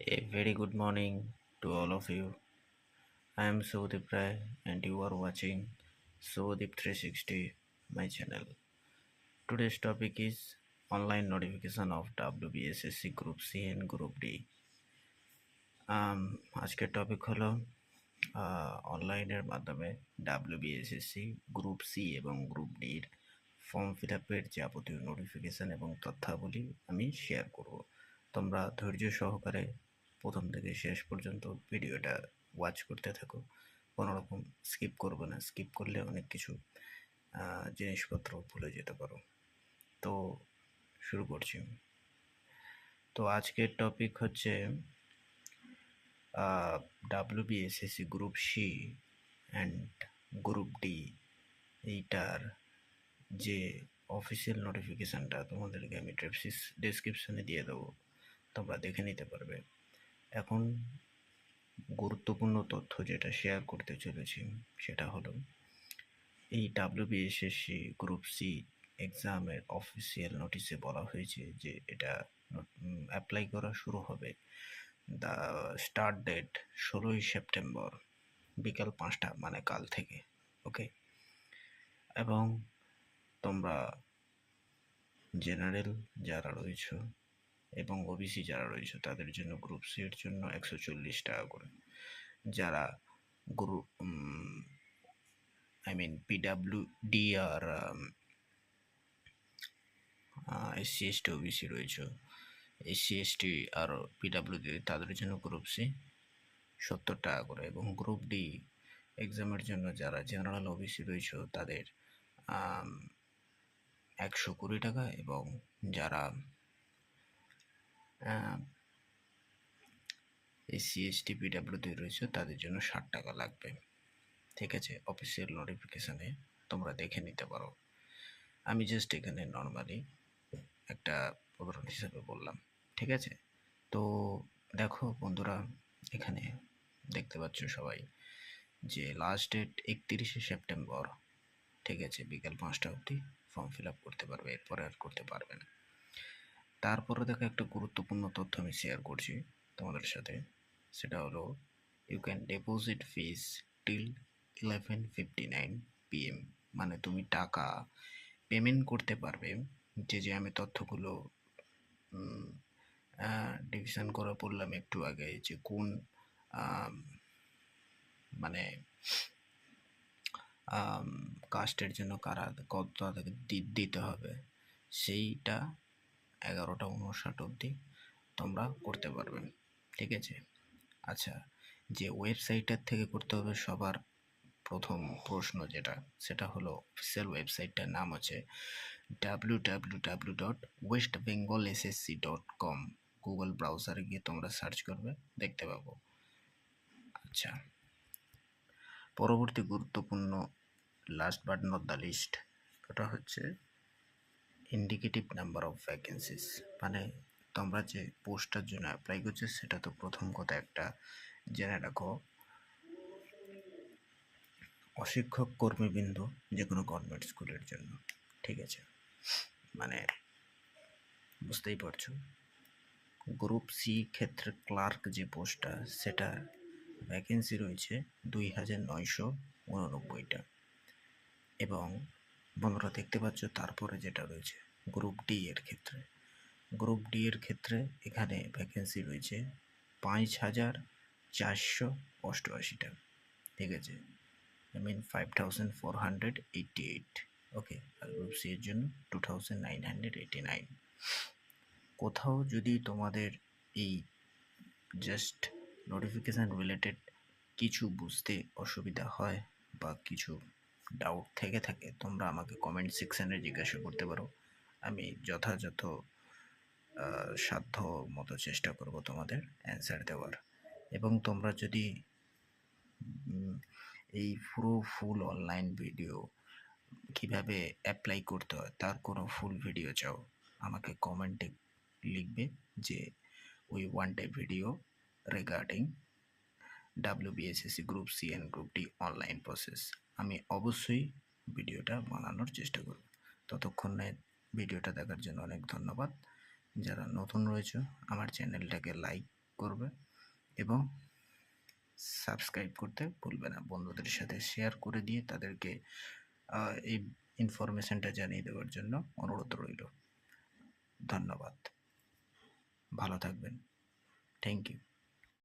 A very good morning to all of you. I am Sodeep Rai and you are watching Sodeep 360, my channel. Today's topic is online notification of WBSSC Group C and Group D. আজকের topic হলো অনলাইনের মাধ্যমে WBSSC group C এবং group ডির form fill আপের যাবতীয় notification এবং তথ্যাবলী আমি শেয়ার করব। তোমরা ধৈর্য সহকারে প্রথম থেকে শেষ পর্যন্ত ভিডিওটা ওয়াচ করতে থাকো, কোনো রকম স্কিপ করবে না। স্কিপ করলে অনেক কিছু জিনিসপত্র ভুলে যেতে পারো। তো শুরু করছি। তো আজকের টপিক হচ্ছে WBSSC group C and group D এইটার যে অফিসিয়াল নোটিফিকেশানটা তোমাদেরকে আমি ডেসক্রিপশানে দিয়ে দেবো, তোমরা দেখে নিতে পারবে। এখন গুরুত্বপূর্ণ তথ্য যেটা শেয়ার করতে চলেছি সেটা হলো এই WBSSC গ্রুপ সি এক্সামের অফিসিয়াল নোটিশে বলা হয়েছে যে এটা অ্যাপ্লাই করা শুরু হবে। দ্য স্টার্ট ডেট 16ই সেপ্টেম্বর বিকাল 5টা, মানে কাল থেকে। ওকে, এবং তোমরা জেনারেল যারা রয়েছে এবং ওবিসি যারা রয়েছে তাদের জন্য গ্রুপ সি এর জন্য 140 টাকা করে, যারা গ্রুপ পিডাব্লিউডি আর এসসি এসটি ওবিসি রয়েছে, এসসি এসটি আর পিডাব্লিউডি তাদের জন্য গ্রুপ সি 70 টাকা করে, এবং গ্রুপ ডি এক্সামের জন্য যারা জেনারেল ওবিসি রয়েছে তাদের 120 টাকা, এবং যারা এসসি এসটি পিডাব্লিউডি রয়েছে তাদের জন্য 60 টাকা লাগবে। ঠিক আছে, অফিসিয়াল নোটিফিকেশানে তোমরা দেখে নিতে পারো। আমি জাস্ট এখানে নর্মালি একটা উদাহরণ হিসাবে বললাম। ঠিক আছে, তো দেখো বন্ধুরা, এখানে দেখতে পাচ্ছ সবাই যে লাস্ট ডেট 31শে সেপ্টেম্বর। ঠিক আছে, বিকাল 5টা অবধি ফর্ম ফিল আপ করতে পারবে, এরপরে আর করতে পারবে না। তারপরে দেখো একটা গুরুত্বপূর্ণ তথ্য আমি শেয়ার করছি তোমাদের সাথে, সেটা হলো you can deposit fees till 11:59 PM, মানে তুমি টাকা পেমেন্ট করতে পারবে। যে আমি তথ্যগুলো ডিভিশন করে পড়লাম একটু আগে, যে কোন মানে কাস্টের জন্য কারা কত তাদেরকে দিতে হবে, সেইটা 11:59 অবধি তোমরা করতে পারবে। ঠিক আছে, আচ্ছা, যে ওয়েবসাইটের থেকে করতে হবে সবার প্রথম প্রশ্ন যেটা, সেটা হলো অফিসিয়াল ওয়েবসাইটটার নাম হচ্ছে www.westbengalssc.com। গুগল ব্রাউজারে গিয়ে তোমরা সার্চ করবে, দেখতে পাবো। আচ্ছা, পরবর্তী গুরুত্বপূর্ণ last but not the least, ওটা হচ্ছে ইন্ডিকেটিভ নাম্বার অফ ভ্যাকেন্সিস, মানে তোমরা যে পোস্টটার জন্য অ্যাপ্লাই করছো সেটা তো প্রথম কথা একটা জেনে রাখো, অশিক্ষক কর্মীবৃন্দ যে কোনো গভর্নমেন্ট স্কুলের জন্য। ঠিক আছে, মানে বুঝতেই পারছো। গ্রুপ সি ক্ষেত্রে ক্লার্ক যে পোস্টটা, সেটা ভ্যাকেন্সি রয়েছে 2999টা, এবং বন্ধুরা দেখতে পাচ্ছ তারপরে যেটা রয়েছে গ্রুপ ডি এর ক্ষেত্রে। গ্রুপ ডি এর ক্ষেত্রে এখানে ভ্যাকেন্সি রয়েছে 5488টা। ঠিক আছে, 5488। ওকে, আর গ্রুপ সি এর জন্য 2989। কোথাও যদি তোমাদের এই জাস্ট নোটিফিকেশান রিলেটেড কিছু বুঝতে অসুবিধা হয় বা কিছু ডাউট থেকে থাকে, তোমরা আমাকে কমেন্ট সেকশানে জিজ্ঞাসা করতে পারো। আমি যথাযথ সাধ্য মতো চেষ্টা করব তোমাদের অ্যান্সার দেওয়ার। এবং তোমরা যদি এই পুরো ফুল অনলাইন ভিডিও কিভাবে অ্যাপ্লাই করতে হয় তার কোনো ফুল ভিডিও চাও, আমাকে কমেন্টে লিখবে যে we want a video regarding WBSSC group C and group D online process. আমি অবশ্যই ভিডিওটা বানানোর চেষ্টা করব। ততক্ষণে ভিডিওটা দেখার জন্য অনেক ধন্যবাদ। যারা নতুন রয়েছে আমার চ্যানেলটাকে লাইক করবে এবং সাবস্ক্রাইব করতে ভুলবে না। বন্ধুদের সাথে শেয়ার করে দিয়ে তাদেরকে এই ইনফরমেশনটা জানিয়ে দেওয়ার জন্য অনুরোধ রইল। ধন্যবাদ, ভালো থাকবেন। Thank you.